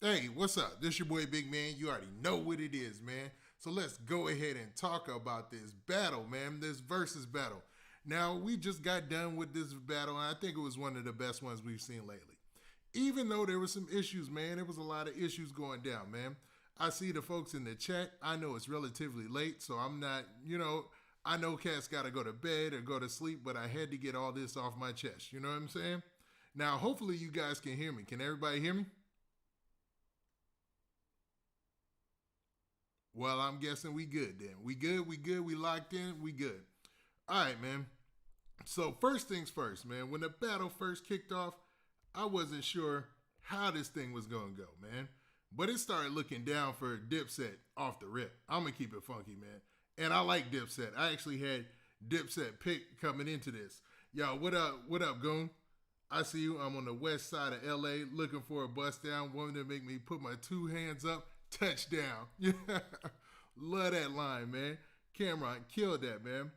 Hey, what's up? This your boy Big Man. You already know what it is, man. So let's go ahead and talk about this battle, man. This versus battle. Now, we just got done with this battle, and I think it was one of the best ones we've seen lately. Even though there were some issues, man, there was a lot of issues going down, man. I see the folks in the chat. I know it's relatively late, so I'm not, I know cats got to go to bed or go to sleep, but I had to get all this off my chest. You know what I'm saying? Now, hopefully, you guys can hear me. Can everybody hear me? Well, I'm guessing we good then. We locked in, we good. All right, man. So, first things first, man. When the battle first kicked off, I wasn't sure how this thing was going to go, man. But it started looking down for Dipset off the rip. I'm going to keep it funky, man. And I like Dipset. I actually had Dipset pick coming into this. Yo, what up? What up, Goon? I see you. I'm on the west side of LA looking for a bust down, wanting to make me put my two hands up. Touchdown. Yeah. Love that line, man. Camron killed that, man.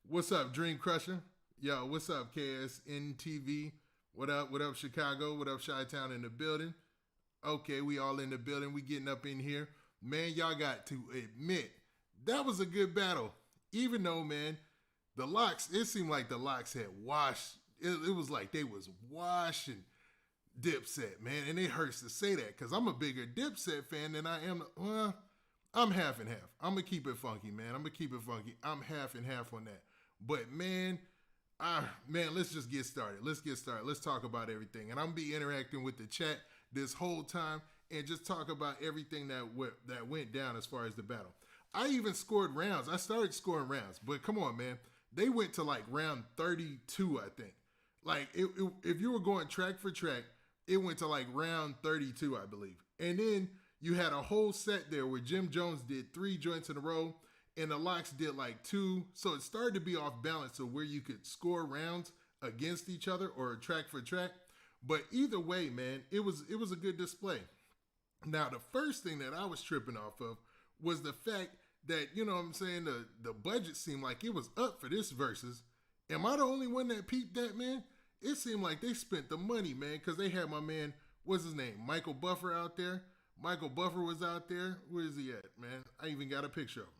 What's up, Dream Crusher? Yo, what's up, KSNTV? What up? What up, Chicago? What up, Chi-Town in the building? Okay, we all in the building. We getting up in here. Man, y'all got to admit, that was a good battle. Even though, man, the Lox, it seemed like the Lox had washed. It was like they was washing Dipset, man. And it hurts to say that because I'm a bigger Dipset fan than I am. Well, I'm half and half. I'm going to keep it funky, man. I'm going to keep it funky. I'm half and half on that. But, man, let's just get started. Let's get started. Let's talk about everything. And I'm going to be interacting with the chat this whole time and just talk about everything that went down as far as the battle. I even scored rounds. I started scoring rounds. But come on, man. They went to like round 32, I think. Like, if you were going track for track, it went to like round 32, I believe. And then you had a whole set there where Jim Jones did 3 joints in a row and the Lox did like 2. So it started to be off balance of where you could score rounds against each other or track for track. But either way, man, it was a good display. Now, the first thing that I was tripping off of was the fact that, you know what I'm saying, the budget seemed like it was up for this versus. Am I the only one that peeped that, man? It seemed like they spent the money, man, because they had my man, what's his name, Michael Buffer out there. Michael Buffer was out there. Where is he at, man? I even got a picture of him.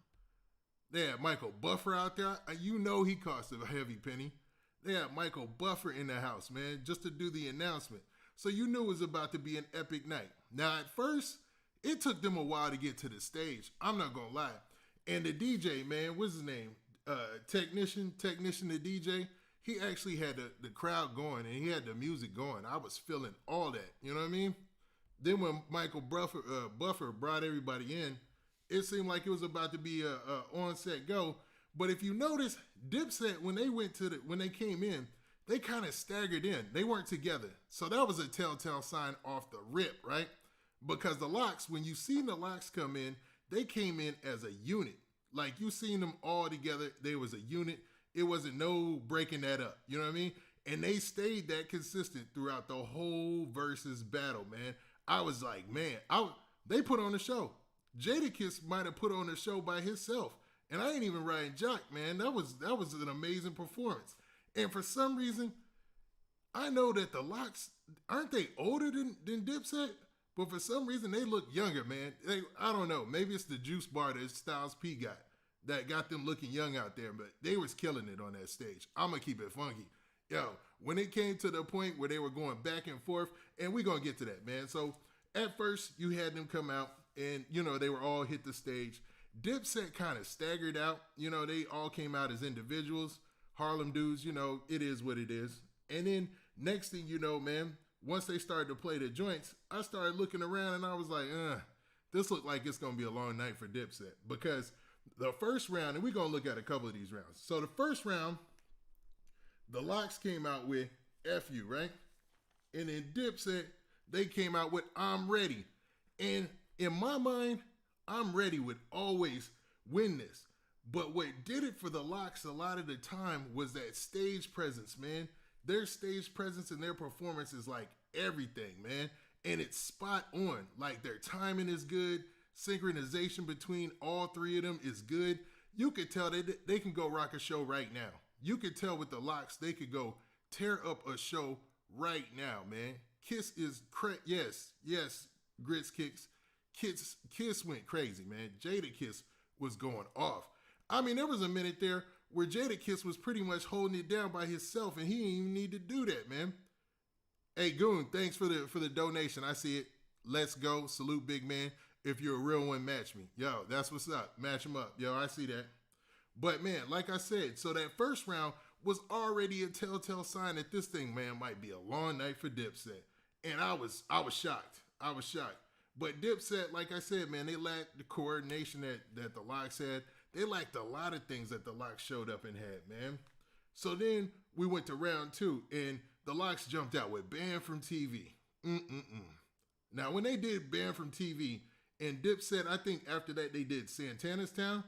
They had Michael Buffer out there. You know he cost a heavy penny. They had Michael Buffer in the house, man, just to do the announcement. So you knew it was about to be an epic night. Now, at first, it took them a while to get to the stage. I'm not going to lie. And the DJ, man, what's his name? Technician the DJ. He actually had the crowd going and he had the music going. I was feeling all that. You know what I mean? Then when Michael Buffer brought everybody in, it seemed like it was about to be a on-set go. But if you notice, Dipset, when they came in, they kind of staggered in. They weren't together. So that was a telltale sign off the rip, right? Because the Lox, when you seen the Lox come in, they came in as a unit. Like you seen them all together, they was a unit. It wasn't no breaking that up. You know what I mean? And they stayed that consistent throughout the whole versus battle, man. I was like, man, they put on a show. Jadakiss might have put on a show by himself. And I ain't even riding jock, man. That was an amazing performance. And for some reason, I know that the Lox, aren't they older than Dipset? But for some reason, they look younger, man. I don't know. Maybe it's the juice bar that Styles P got that got them looking young out there. But they was killing it on that stage. I'm going to keep it funky. Yo, when it came to the point where they were going back and forth, and we're going to get to that, man. So at first, you had them come out, and, you know, they were all hit the stage. Dipset kind of staggered out. You know, they all came out as individuals. Harlem dudes, you know, it is what it is. And then next thing you know, man, once they started to play the joints, I started looking around and I was like, this looked like it's going to be a long night for Dipset. Because the first round, and we're going to look at a couple of these rounds. So the first round, the Lox came out with F you, right? And then Dipset, they came out with I'm ready. And in my mind, I'm ready would always win this. But what did it for the Lox a lot of the time was that stage presence, man. Their stage presence and their performance is like everything, man. And it's spot on. Like their timing is good. Synchronization between all three of them is good. You could tell they can go rock a show right now. You could tell with the Lox, they could go tear up a show right now, man. Kiss is yes. grits kicks. Kiss went crazy, man. Jadakiss was going off. I mean, there was a minute there where Jadakiss was pretty much holding it down by himself, and he didn't even need to do that, man. Hey, Goon, thanks for the donation. I see it. Let's go. Salute, big man. If you're a real one, match me. Yo, that's what's up. Match him up. Yo, I see that. But, man, like I said, so that first round was already a telltale sign that this thing, man, might be a long night for Dipset. And I was shocked. I was shocked. But Dipset, like I said, man, they lacked the coordination that the Lox had. They lacked a lot of things that the Lox showed up and had, man. So then we went to round 2, and the Lox jumped out with Banned from TV. Now, when they did Banned from TV, and Dipset, I think after that they did Santana's Town,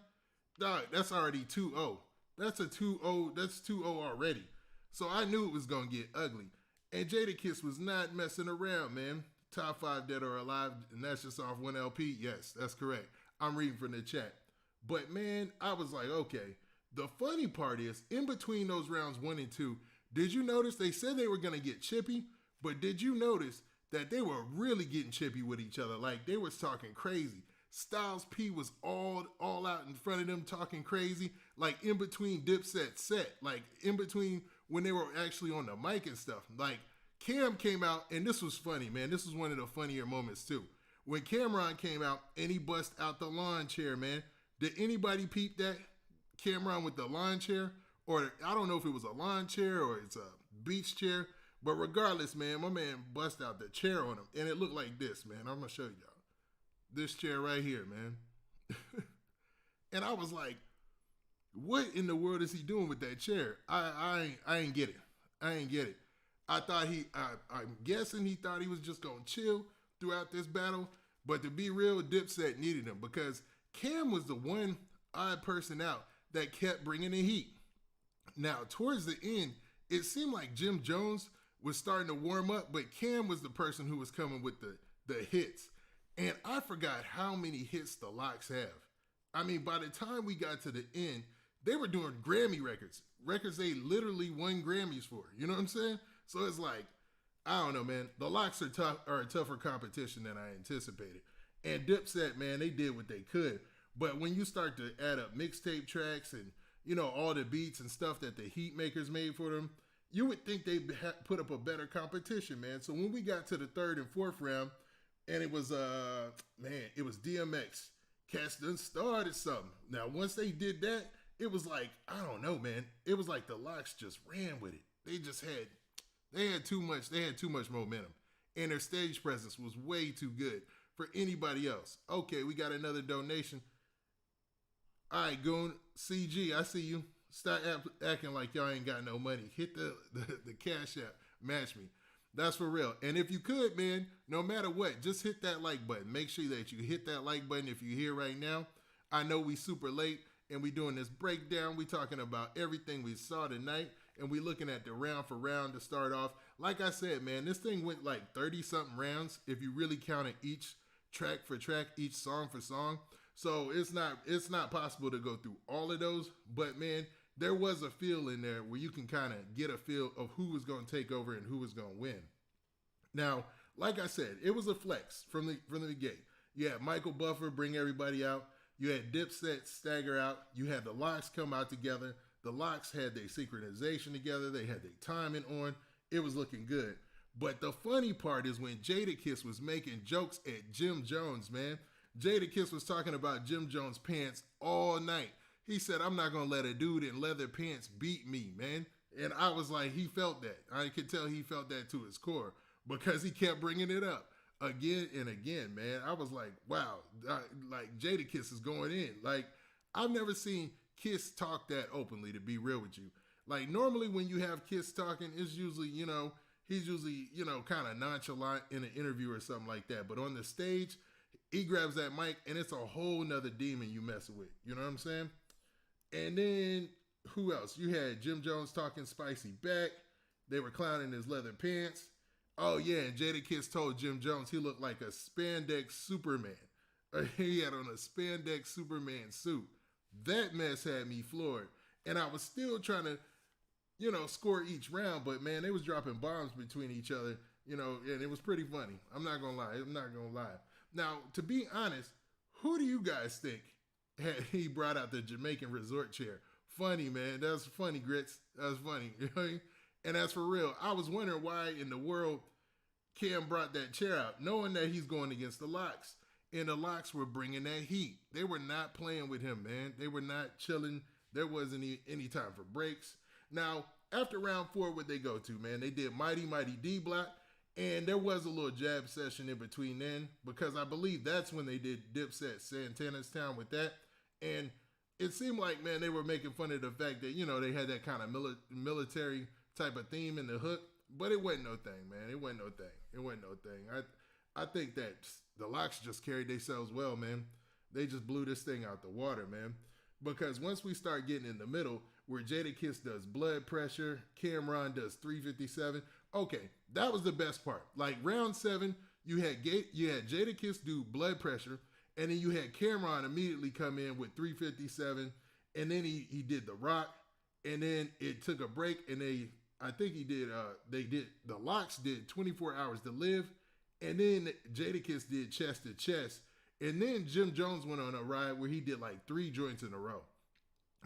dog, that's already 2-0. That's a 2-0. That's 2-0 already. So I knew it was going to get ugly. And Jadakiss was not messing around, man. Top 5 Dead or Alive, and that's just off 1 LP? Yes, that's correct. I'm reading from the chat. But, man, I was like, okay. The funny part is, in between those rounds 1 and 2, did you notice they said they were going to get chippy? But did you notice that they were really getting chippy with each other? Like, they was talking crazy. Styles P was all out in front of them talking crazy, like in between Dipset set, like in between when they were actually on the mic and stuff. Like, Cam came out, and this was funny, man. This was one of the funnier moments, too. When Camron came out, and he bust out the lawn chair, man. Did anybody peep that? Camron with the lawn chair? Or, I don't know if it was a lawn chair or it's a beach chair. But regardless, man, my man bust out the chair on him. And it looked like this, man. I'm going to show y'all. This chair right here, man. And I was like, what in the world is he doing with that chair? I ain't get it. I ain't get it. I thought I'm guessing he thought he was just going to chill throughout this battle. But to be real, Dipset needed him because Cam was the one odd person out that kept bringing the heat. Now, towards the end, it seemed like Jim Jones was starting to warm up, but Cam was the person who was coming with the hits. And I forgot how many hits the Lox have. I mean, by the time we got to the end, they were doing Grammy records they literally won Grammys for. You know what I'm saying? So it's like, I don't know, man. The Lox are a tougher competition than I anticipated. And Dipset, man, they did what they could. But when you start to add up mixtape tracks and, you know, all the beats and stuff that the Heat makers made for them, you would think they put up a better competition, man. So when we got to the 3rd and 4th round, and it was, it was DMX. Cats done started something. Now, once they did that, it was like, I don't know, man. It was like the Lox just ran with it. They had too much momentum. And their stage presence was way too good for anybody else. Okay, we got another donation. All right, Goon, CG, I see you. Stop acting like y'all ain't got no money. Hit the Cash App. Match me. That's for real. And if you could, man, no matter what, just hit that like button. Make sure that you hit that like button if you're here right now. I know we super late and we doing this breakdown. We talking about everything we saw tonight and we looking at the round for round to start off. Like I said, man, this thing went like 30-something rounds if you really counted each track for track, each song for song. So it's not possible to go through all of those, but man, there was a feel in there where you can kind of get a feel of who was going to take over and who was going to win. Now, like I said, it was a flex from the gate. You had Michael Buffer bring everybody out. You had Dipset stagger out. You had the Lox come out together. The Lox had their synchronization together. They had their timing on. It was looking good. But the funny part is when Jadakiss was making jokes at Jim Jones, man. Jadakiss was talking about Jim Jones' pants all night. He said, I'm not going to let a dude in leather pants beat me, man. And I was like, he felt that. I could tell he felt that to his core because he kept bringing it up again and again, man. I was like, wow, like Jadakiss is going in. Like, I've never seen Kiss talk that openly, to be real with you. Like, normally when you have Kiss talking, it's usually, he's usually, kind of nonchalant in an interview or something like that. But on the stage, he grabs that mic and it's a whole nother demon you messing with. You know what I'm saying? And then, who else? You had Jim Jones talking spicy back. They were clowning his leather pants. Oh, yeah, and Jadakiss told Jim Jones he looked like a spandex Superman. He had on a spandex Superman suit. That mess had me floored. And I was still trying to, score each round. But, man, they was dropping bombs between each other. and it was pretty funny. I'm not gonna lie. Now, to be honest, who do you guys think he brought out the Jamaican resort chair? Funny, man. That's funny, Grits. That's funny. You know what I mean? And that's for real. I was wondering why in the world Cam brought that chair out, knowing that he's going against the Lox. And the Lox were bringing that heat. They were not playing with him, man. They were not chilling. There wasn't any time for breaks. Now, after round 4, what they go to, man? They did Mighty Mighty D Block. And there was a little jab session in between then, because I believe that's when they did Dipset Santana's Town with that. And it seemed like, man, they were making fun of the fact that, they had that kind of military type of theme in the hook. But it wasn't no thing, man. It wasn't no thing. I think that the Lox just carried themselves well, man. They just blew this thing out the water, man. Because once we start getting in the middle, where Jadakiss does Blood Pressure, Camron does 357. Okay, that was the best part. Like round 7, you had Jadakiss do Blood Pressure, and then you had Camron immediately come in with 357, and then he did the Rock, and then it took a break, and the Lox did 24 Hours to Live, and then Jadakiss did Chest to Chest, and then Jim Jones went on a ride where he did like 3 joints in a row.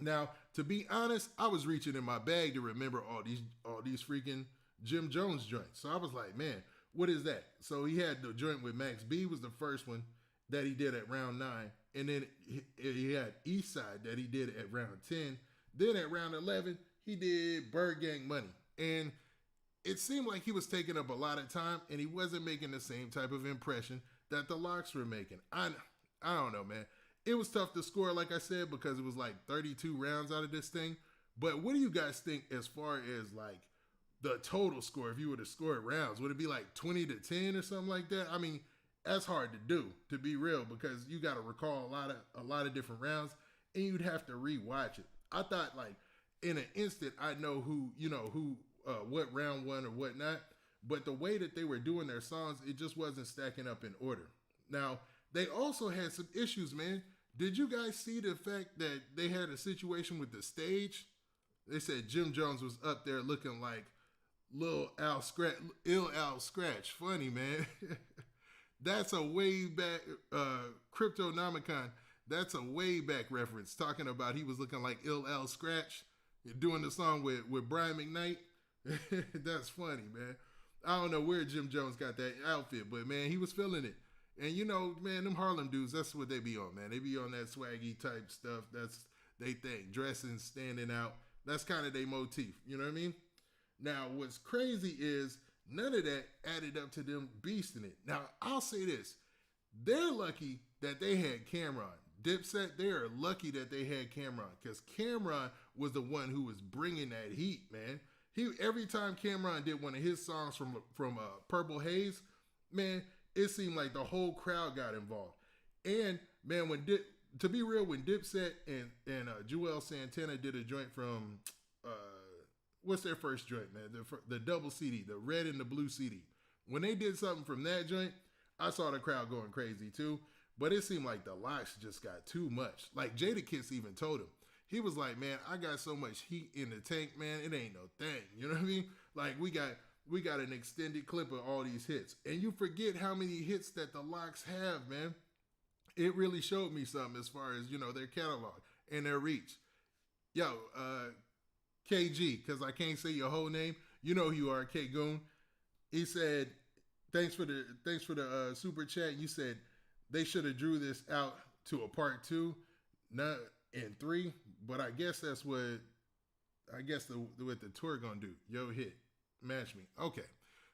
Now, to be honest, I was reaching in my bag to remember all these freaking Jim Jones joints. So I was like, man, what is that? So he had the joint with Max B was the first one that he did at round 9. And then he had Eastside that he did at round 10. Then at round 11, he did Bird Gang Money. And it seemed like he was taking up a lot of time and he wasn't making the same type of impression that the Lox were making. I don't know, man. It was tough to score, like I said, because it was like 32 rounds out of this thing. But what do you guys think as far as like the total score? If you were to score it rounds, would it be like 20-10 or something like that? I mean, that's hard to do, to be real, because you got to recall a lot of different rounds, and you'd have to rewatch it. I thought like in an instant I know what round won or whatnot, but the way that they were doing their songs, it just wasn't stacking up in order. Now, they also had some issues, man. Did you guys see the fact that they had a situation with the stage? They said Jim Jones was up there looking like Ill Al Scratch. Funny, man. That's a way back, Cryptonomicon. That's a way back reference, talking about he was looking like Ill Al Scratch, doing the song with Brian McKnight. That's funny, man. I don't know where Jim Jones got that outfit, but man, he was feeling it. And man, them Harlem dudes, that's what they be on, man. They be on that swaggy type stuff. That's they thing. Dressing, standing out. That's kind of their motif. You know what I mean? Now, what's crazy is none of that added up to them beasting it. Now, I'll say this. They're lucky that they had Camron. Dipset, they are lucky that they had Camron, because Camron was the one who was bringing that heat, man. Every time Camron did one of his songs from Purple Haze, man, it seemed like the whole crowd got involved. And man, when Dipset and Juelz Santana did a joint from what's their first joint, man? The double CD, the red and the blue CD. When they did something from that joint, I saw the crowd going crazy too. But it seemed like the Lox just got too much. Like Jadakiss even told him. He was like, man, I got so much heat in the tank, man. It ain't no thing. You know what I mean? Like we got an extended clip of all these hits. And you forget how many hits that the Lox have, man. It really showed me something as far as, their catalog and their reach. Yo, KG, because I can't say your whole name. You know who you are, K Goon. He said, thanks for the super chat. You said they should have drew this out to a part 2, not in 3. But I guess that's what the tour gonna do. Yo, hit, match me. Okay,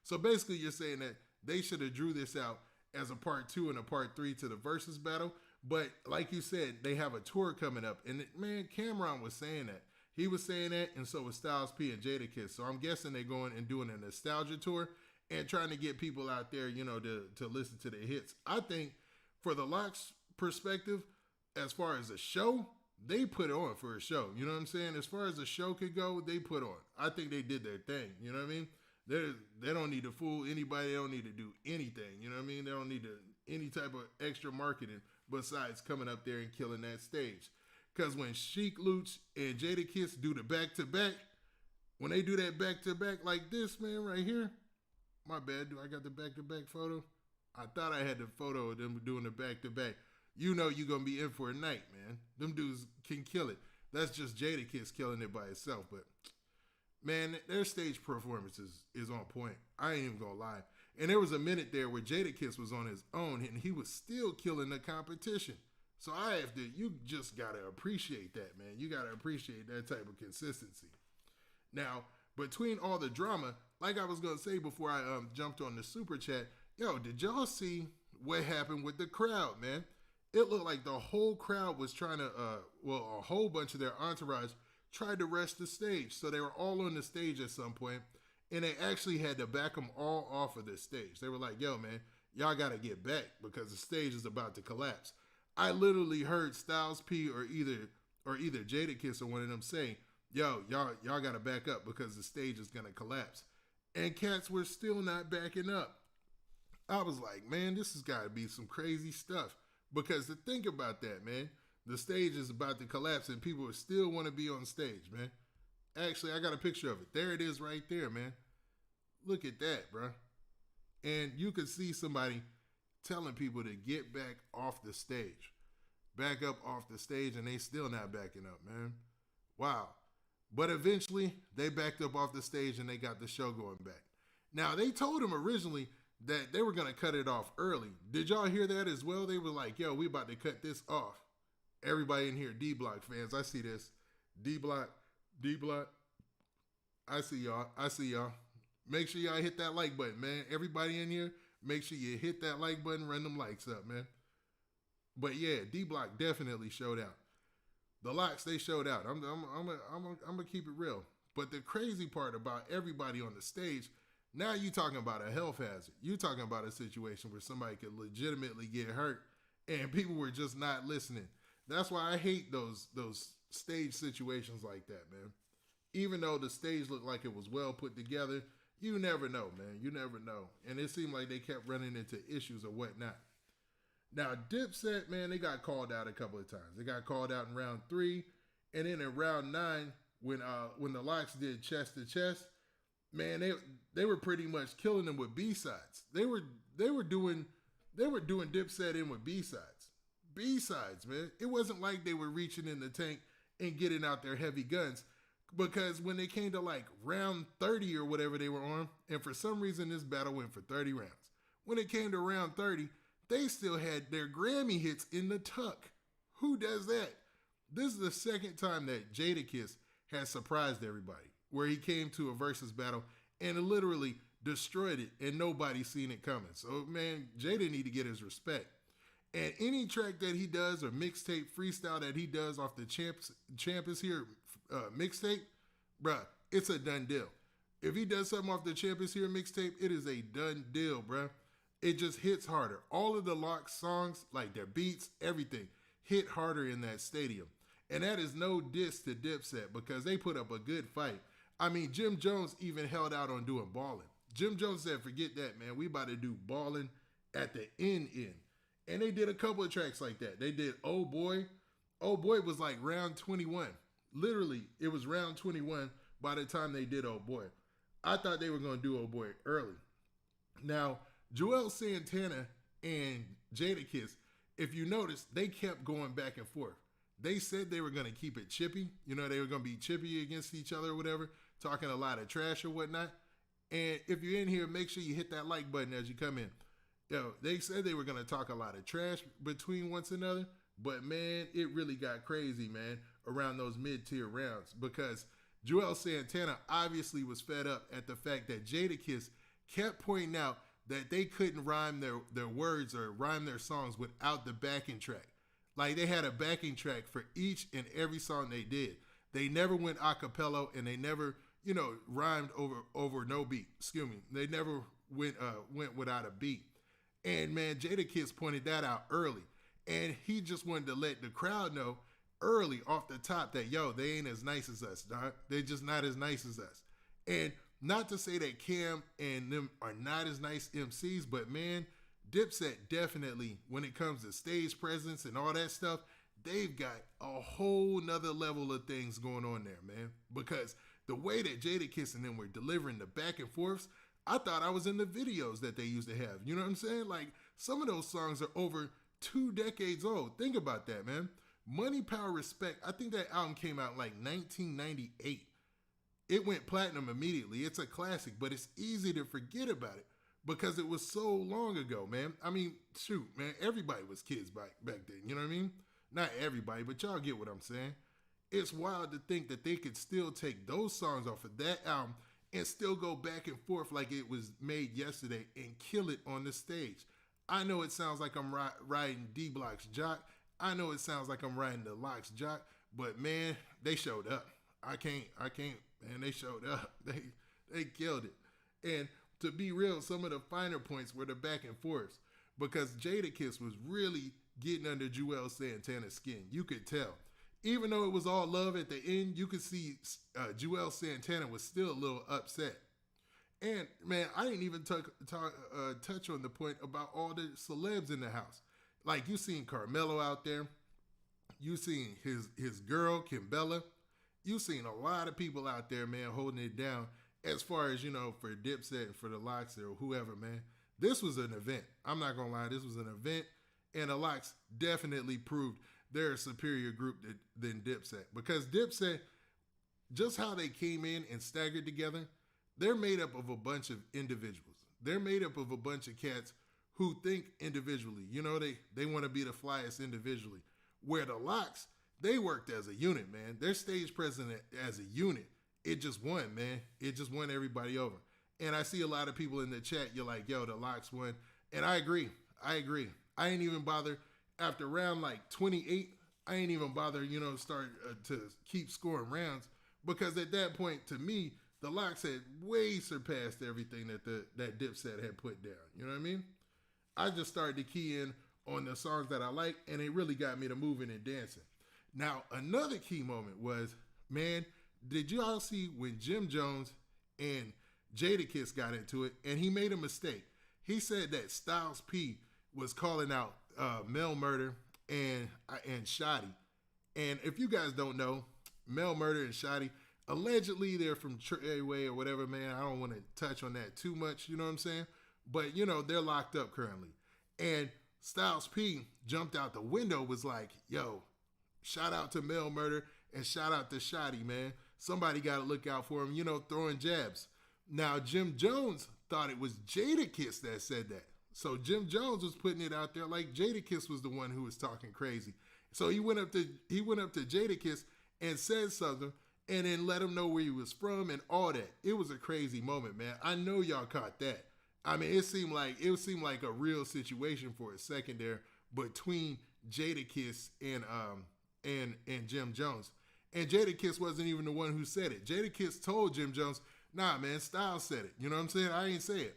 so basically you're saying that they should have drew this out as a part 2 and a part 3 to the Verzuz battle. But like you said, they have a tour coming up, and man, Camron was saying that. He was saying that, and so was Styles P and Jadakiss. So I'm guessing they're going and doing a nostalgia tour and trying to get people out there, to listen to their hits. I think for the Lox perspective, as far as a show, they put on for a show. You know what I'm saying? As far as a show could go, they put on. I think they did their thing. You know what I mean? They don't need to fool anybody. They don't need to do anything. You know what I mean? They don't need any type of extra marketing besides coming up there and killing that stage. Because when Sheek Louch and Jadakiss do the back-to-back, when they do that back-to-back like this, man, right here, My bad. Do I got the back-to-back photo? I thought I had the photo of them doing the back-to-back. You know you're going to be in for a night, man. Them dudes can kill it. That's just Jadakiss killing it by itself. But, man, their stage performance is on point. I ain't even going to lie. And there was a minute there where Jadakiss was on his own, and he was still killing the competition. So you just got to appreciate that, man. You got to appreciate that type of consistency. Now, between all the drama, like I was going to say before I jumped on the super chat, did y'all see what happened with the crowd, man? It looked like the whole crowd was trying to, a whole bunch of their entourage tried to rush the stage. So they were all on the stage at some point, and they actually had to back them all off of the stage. They were like, yo, man, y'all got to get back because the stage is about to collapse. I literally heard Styles P or either Jadakiss or one of them saying, yo, y'all got to back up because the stage is going to collapse. And cats were still not backing up. I was like, man, this has got to be some crazy stuff. Because to think about that, man, the stage is about to collapse and people still want to be on stage, man. Actually, I got a picture of it. There it is right there, man. Look at that, bro. And you could see somebody telling people to get back off the stage. Back up off the stage, and they still not backing up, man. Wow. But eventually, they backed up off the stage and they got the show going back. Now, they told him originally that they were going to cut it off early. Did y'all hear that as well? They were like, yo, we about to cut this off. Everybody in here, D-Block fans, I see this. D-Block. I see y'all. Make sure y'all hit that like button, man. Everybody in here, make sure you hit that like button, run them likes up, man. But yeah, D-Block definitely showed out. The Lox, they showed out. I'm gonna keep it real. But the crazy part about everybody on the stage, now you talking about a health hazard. You talking about a situation where somebody could legitimately get hurt, and people were just not listening. That's why I hate those stage situations like that, man. Even though the stage looked like it was well put together, you never know, man. You never know. And it seemed like they kept running into issues or whatnot. Now, Dipset, man, they got called out a couple of times. They got called out in round 3, and then in round 9, when the Lox did chest to chest, man, they were pretty much killing them with B-sides. They were doing Dipset in with B-sides. B-sides, man. It wasn't like they were reaching in the tank and getting out their heavy guns, because when they came to like round 30 or whatever they were on, and for some reason this battle went for 30 rounds. When it came to round 30, they still had their Grammy hits in the tuck. Who does that? This is the second time that Jadakiss has surprised everybody, where he came to a versus battle and literally destroyed it and nobody seen it coming. So, man, Jada need to get his respect. And any track that he does or mixtape freestyle that he does off the Champ is Here mixtape, bruh, it's a done deal. If he does something off the Champ is Here mixtape, it is a done deal, bruh. It just hits harder. All of the Lox songs, like their beats, everything, hit harder in that stadium. And that is no diss to Dipset because they put up a good fight. I mean, Jim Jones even held out on doing Ballin'. Jim Jones said, forget that, man. We about to do Ballin' at the end. And they did a couple of tracks like that. They did Oh Boy. Oh Boy was like round 21. Literally, it was round 21 by the time they did Oh Boy. I thought they were going to do Oh Boy early. Now, Juelz Santana and Jadakiss, if you notice, they kept going back and forth. They said they were going to keep it chippy. You know, they were going to be chippy against each other or whatever, talking a lot of trash or whatnot. And if you're in here, make sure you hit that like button as you come in. They said they were going to talk a lot of trash between one another, but man, it really got crazy, man, around those mid-tier rounds because Juelz Santana obviously was fed up at the fact that Jadakiss kept pointing out that they couldn't rhyme their words or rhyme their songs without the backing track. Like they had a backing track for each and every song they did. They never went a cappella and they never, rhymed over no beat. Excuse me. They never went without a beat. And man, Jadakiss pointed that out early. And he just wanted to let the crowd know early off the top that, they ain't as nice as us, dog. They're just not as nice as us. And not to say that Cam and them are not as nice MCs, but man, Dipset definitely, when it comes to stage presence and all that stuff, they've got a whole nother level of things going on there, man. Because the way that Jadakiss and them were delivering the back and forths, I thought I was in the videos that they used to have. You know what I'm saying? Like, some of those songs are over 2 decades old. Think about that, man. Money, Power, Respect. I think that album came out like 1998. It went platinum immediately. It's a classic, but it's easy to forget about it because it was so long ago, man. I mean, shoot, man, everybody was kids back then. You know what I mean? Not everybody, but y'all get what I'm saying. It's wild to think that they could still take those songs off of that album and still go back and forth like it was made yesterday and kill it on the stage. I know it sounds like I'm riding D-Block's jock. I know it sounds like I'm riding the Lox jock, but man, they showed up. I can't, man, they showed up. They killed it. And to be real, some of the finer points were the back and forths because Jadakiss was really getting under Juelz Santana's skin. You could tell. Even though it was all love at the end, you could see Juelz Santana was still a little upset. And man, I didn't even touch on the point about all the celebs in the house. Like, you seen Carmelo out there, you seen his girl Kimbella, you seen a lot of people out there, man, holding it down. As far as, you know, for Dipset and for the Lox or whoever, man, this was an event. I'm not gonna lie, this was an event, and the Lox definitely proved they're a superior group than Dipset, because Dipset, just how they came in and staggered together, they're made up of a bunch of individuals. They're made up of a bunch of cats who think individually. You know, they want to be the flyest individually. Where the Lox, they worked as a unit, man. Their stage presence as a unit, it just won, man. It just won everybody over. And I see a lot of people in the chat, you're like, yo, the Lox won. And I agree. I ain't even bother. After round like 28, I ain't even bother, you know, start to keep scoring rounds. Because at that point, to me, the Lox had way surpassed everything that Dipset had put down. You know what I mean? I just started to key in on the songs that I like, and it really got me to moving and dancing. Now, another key moment was, man, did you all see when Jim Jones and Jadakiss got into it, and he made a mistake? He said that Styles P was calling out Mel Murder and Shotty. And if you guys don't know, Mel Murder and Shotty, allegedly they're from Treyway or whatever, man. I don't want to touch on that too much, you know what I'm saying? But, you know, they're locked up currently. And Styles P jumped out the window, was like, yo, shout out to Mel Murder and shout out to Shotty, man. Somebody got to look out for him, you know, throwing jabs. Now, Jim Jones thought it was Jadakiss that said that. So Jim Jones was putting it out there like Jadakiss was the one who was talking crazy. So he went up to Jadakiss and said something, and then let him know where he was from and all that. It was a crazy moment, man. I know y'all caught that. I mean, it seemed like a real situation for a second there between Jadakiss and Jim Jones. And Jadakiss wasn't even the one who said it. Jadakiss told Jim Jones, nah, man, Styles said it. You know what I'm saying? I ain't say it.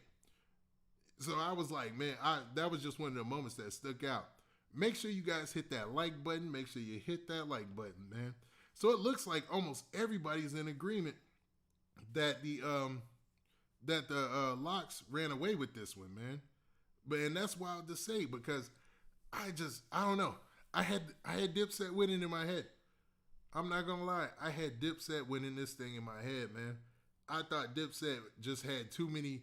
So I was like, man, that was just one of the moments that stuck out. Make sure you guys hit that like button. Make sure you hit that like button, man. So it looks like almost everybody's in agreement that the Lox ran away with this one, man. And that's wild to say because I don't know. I had Dipset winning in my head. I'm not gonna lie. I had Dipset winning this thing in my head, man. I thought Dipset just had too many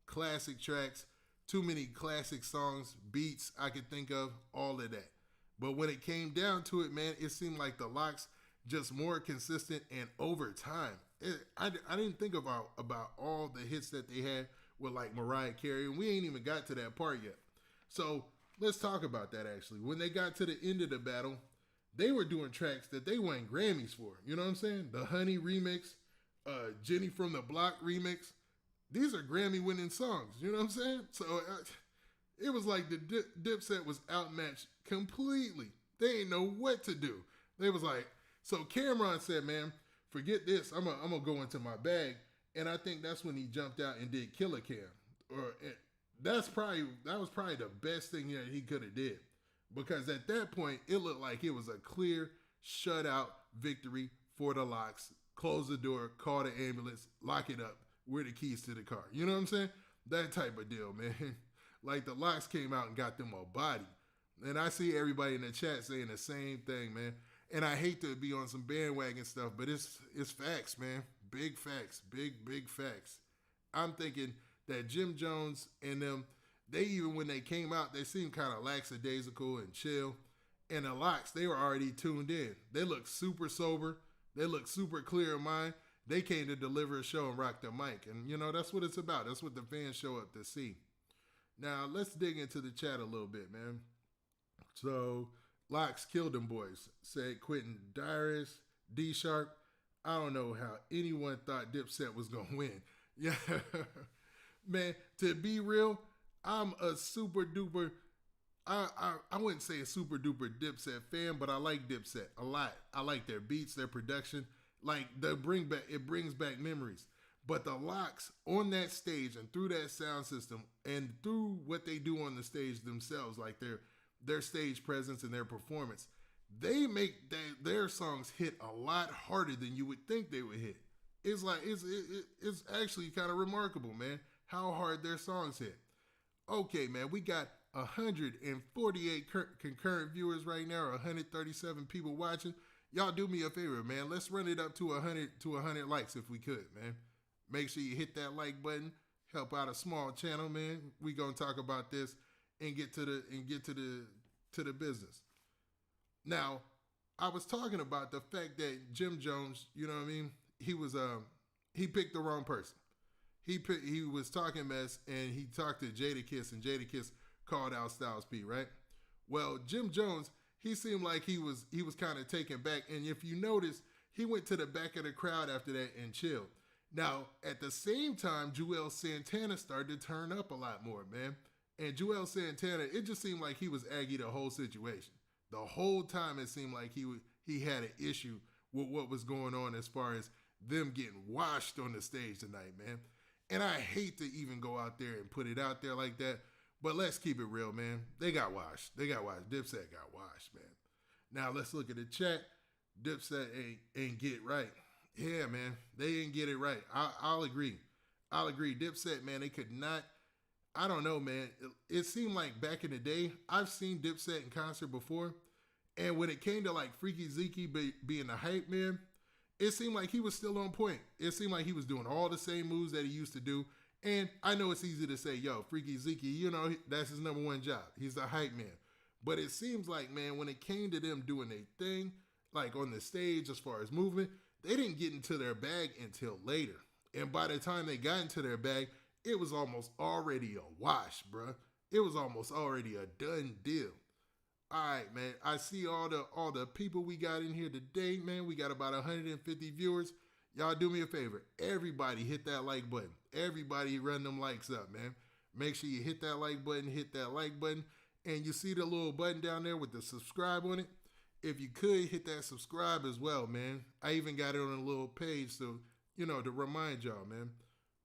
classic tracks, too many classic songs, beats I could think of, all of that. But when it came down to it, man, it seemed like the Lox just more consistent and over time. I didn't think about all the hits that they had with like Mariah Carey, and we ain't even got to that part yet. So let's talk about that actually. When they got to the end of the battle, they were doing tracks that they won Grammys for. You know what I'm saying? The Honey remix, Jenny from the Block remix. These are Grammy-winning songs. You know what I'm saying? So it was like the Dipset was outmatched completely. They ain't know what to do. They was like, so Camron said, man, forget this. I'm gonna go into my bag. And I think that's when he jumped out and did Killer Cam. That was probably the best thing that he could have did. Because at that point, it looked like it was a clear shutout victory for the Lox. Close the door, call the ambulance, lock it up. Where the keys to the car? You know what I'm saying? That type of deal, man. Like the Lox came out and got them a body. And I see everybody in the chat saying the same thing, man. And I hate to be on some bandwagon stuff, but it's facts, man. Big facts. Big facts. I'm thinking that Jim Jones and them, they even when they came out, they seemed kind of lackadaisical and chill. And the Lox, they were already tuned in. They looked super sober. They looked super clear in mind. They came to deliver a show and rock the mic. And, you know, that's what it's about. That's what the fans show up to see. Now, let's dig into the chat a little bit, man. So, Lox killed them boys, said Quentin Dyrus, D Sharp. I don't know how anyone thought Dipset was going to win. Yeah. Man, to be real, I'm a super duper, I wouldn't say a super duper Dipset fan, but I like Dipset a lot. I like their beats, their production. Like, it brings back memories. But the Lox on that stage and through that sound system and through what they do on the stage themselves, like their stage presence and their performance, they make their songs hit a lot harder than you would think they would hit. It's like it's actually kind of remarkable, man, how hard their songs hit. Okay, man, we got 148 concurrent viewers right now, or 137 people watching. Y'all do me a favor, man. Let's run it up to 100 likes if we could, man. Make sure you hit that like button. Help out a small channel, man. We gonna talk about this and get to the business. Now, I was talking about the fact that Jim Jones, you know what I mean? He picked the wrong person. He was talking mess and he talked to Jadakiss and Jadakiss called out Styles P, right? Well, Jim Jones, he seemed like he was kind of taken back, and if you notice, he went to the back of the crowd after that and chilled. Now, at the same time, Juelz Santana started to turn up a lot more, man. And Juelz Santana, it just seemed like he was aggy the whole situation. The whole time it seemed like he had an issue with what was going on as far as them getting washed on the stage tonight, man. And I hate to even go out there and put it out there like that, but let's keep it real, man. They got washed. Dipset got washed, man. Now let's look at the chat. Dipset ain't get right. Yeah, man, they didn't get it right. I'll agree. Dipset, man, they could not. I don't know, man. It seemed like back in the day, I've seen Dipset in concert before, and when it came to like Freekey Zekey being the hype man, it seemed like he was still on point. It seemed like he was doing all the same moves that he used to do. And I know it's easy to say, yo, Freekey Zekey, you know, that's his number one job. He's the hype man. But it seems like, man, when it came to them doing their thing, like on the stage as far as movement, they didn't get into their bag until later. And by the time they got into their bag, it was almost already a wash, bruh. It was almost already a done deal. All right, man. I see all the people we got in here today, man. We got about 150 viewers. Y'all do me a favor. Everybody hit that like button. Everybody run them likes up, man. Make sure you hit that like button, and you see the little button down there with the subscribe on it. If you could, hit that subscribe as well, man. I even got it on a little page, so, you know, to remind y'all, man.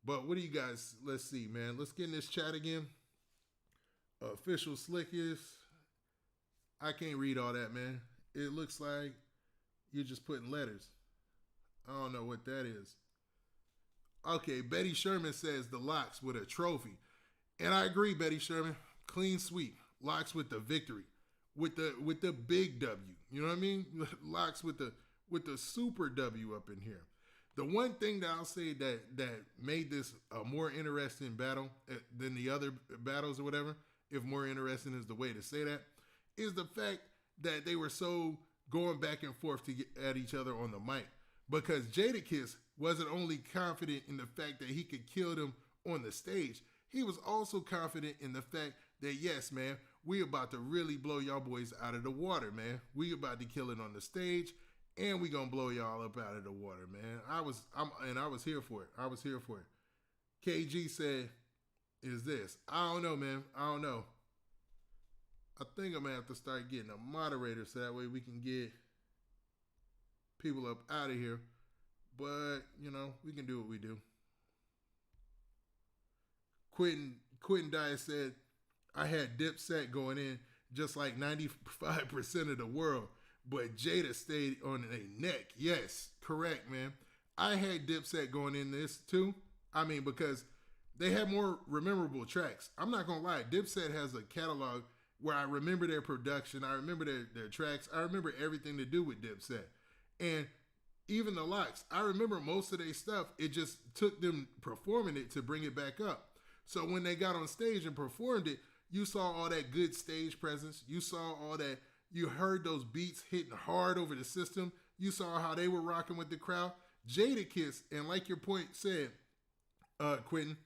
But what do you guys, let's see, man. Let's get in this chat again. Official Slickest. I can't read all that, man. It looks like you're just putting letters. I don't know what that is. Okay, Betty Sherman says the Lox with a trophy. And I agree, Betty Sherman. Clean sweep. Lox with the victory. With the big W. You know what I mean? Lox with the super W up in here. The one thing that I'll say that made this a more interesting battle than the other battles or whatever, if more interesting is the way to say that, is the fact that they were so going back and forth to get at each other on the mic. Because Jadakiss wasn't only confident in the fact that he could kill them on the stage, he was also confident in the fact that, yes, man, we about to really blow y'all boys out of the water, man. We about to kill it on the stage, and we gonna blow y'all up out of the water, man. I was here for it. KG said, is this? I don't know, man. I don't know. I think I'm gonna have to start getting a moderator so that way we can get people up out of here. But, you know, we can do what we do. Quentin Dyer said, I had Dipset going in just like 95% of the world, but Jada stayed on their neck. Yes, correct, man. I had Dipset going in this too. I mean, because they have more memorable tracks. I'm not going to lie. Dipset has a catalog where I remember their production. I remember their tracks. I remember everything to do with Dipset. And even the Lox, I remember most of their stuff. It just took them performing it to bring it back up. So when they got on stage and performed it, you saw all that good stage presence. You saw all that. You heard those beats hitting hard over the system. You saw how they were rocking with the crowd. Jadakiss, and like your point said, Quentin,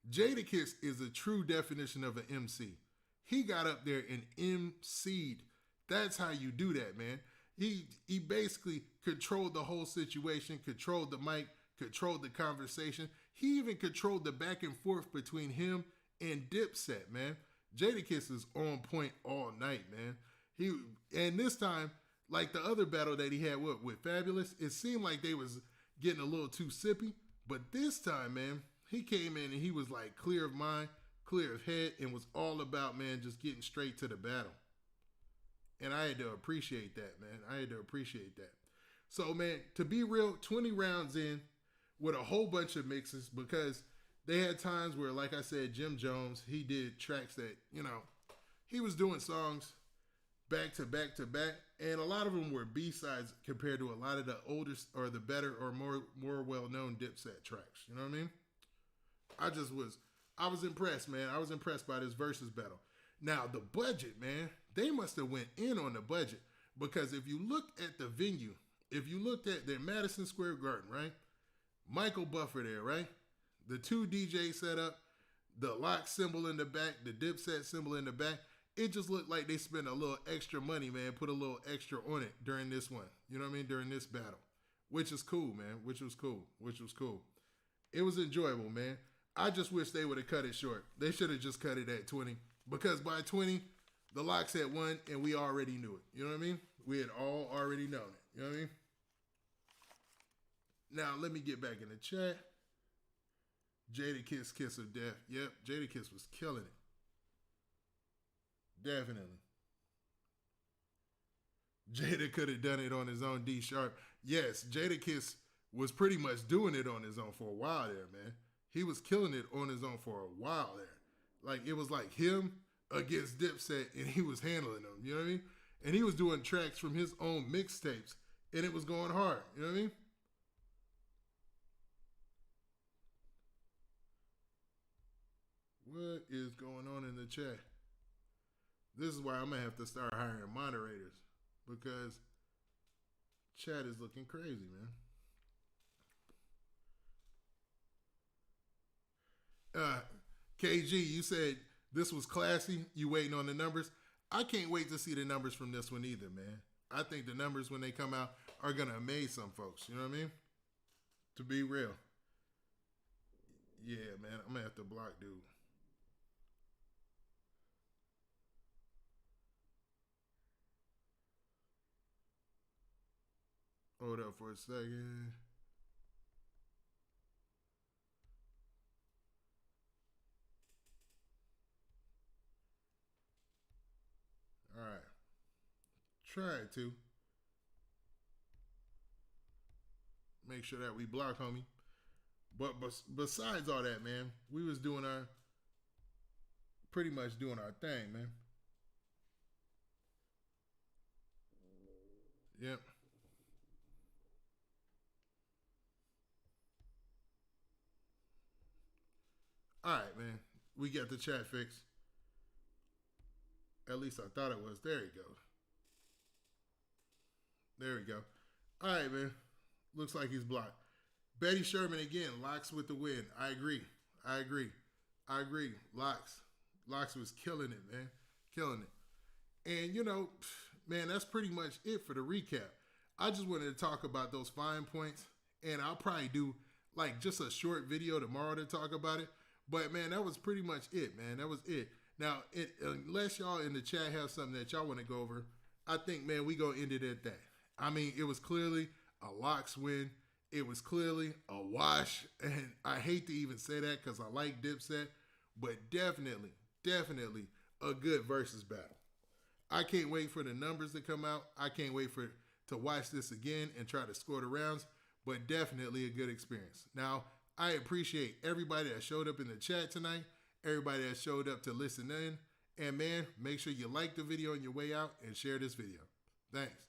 Jadakiss is a true definition of an MC. He got up there and MC'd. That's how you do that, man. He basically controlled the whole situation, controlled the mic, controlled the conversation. He even controlled the back and forth between him and Dipset, man. Jadakiss is on point all night, man. And this time, like the other battle that he had with Fabulous, it seemed like they was getting a little too sippy. But this time, man, he came in and he was like clear of mind, clear of head, and was all about, man, just getting straight to the battle. And I had to appreciate that, man. I had to appreciate that. So, man, to be real, 20 rounds in with a whole bunch of mixes, because they had times where, like I said, Jim Jones, he did tracks that, he was doing songs back to back to back, and a lot of them were B-sides compared to a lot of the older or the better or more well-known Dipset tracks. You know what I mean? I was impressed, man. I was impressed by this versus battle. Now, the budget, man, they must have went in on the budget, because if you look at the venue, if you looked at the Madison Square Garden, right? Michael Buffer there, right? The two DJ set up, the Lox symbol in the back, the Dipset symbol in the back. It just looked like they spent a little extra money, man, put a little extra on it during this one. You know what I mean? During this battle, which is cool, man, which was cool. It was enjoyable, man. I just wish they would have cut it short. They should have just cut it at 20, because by 20, the Lox had won and we already knew it. You know what I mean? We had all already known it. You know what I mean? Now, let me get back in the chat. Jadakiss, Kiss of Death. Yep, Jadakiss was killing it. Definitely. Jada could have done it on his own D sharp. Yes, Jadakiss was pretty much doing it on his own for a while there, man. He was killing it on his own for a while there. Like, it was like him against Dipset, and he was handling them. You know what I mean? And he was doing tracks from his own mixtapes, and it was going hard. You know what I mean? What is going on in the chat? This is why I'm going to have to start hiring moderators, because chat is looking crazy, man. KG, you said this was classy. You waiting on the numbers? I can't wait to see the numbers from this one either, man. I think the numbers when they come out are going to amaze some folks. You know what I mean? To be real. Yeah, man. I'm going to have to block dude. Hold up for a second. All right. Try to. Make sure that we block, homie. But besides all that, man, we was doing pretty much doing our thing, man. Yep. All right, man. We got the chat fixed. At least I thought it was. There you go. There we go. All right, man. Looks like he's blocked. Betty Sherman again. Lox with the win. I agree. Lox was killing it, man. Killing it. And, man, that's pretty much it for the recap. I just wanted to talk about those fine points. And I'll probably do, like, just a short video tomorrow to talk about it. But, man, that was pretty much it, man. That was it. Now, unless y'all in the chat have something that y'all want to go over, I think, man, we going to end it at that. I mean, it was clearly a Lox win. It was clearly a wash. And I hate to even say that because I like Dipset. But definitely a good versus battle. I can't wait for the numbers to come out. I can't wait to watch this again and try to score the rounds. But definitely a good experience. Now, I appreciate everybody that showed up in the chat tonight, everybody that showed up to listen in. And, man, make sure you like the video on your way out and share this video. Thanks.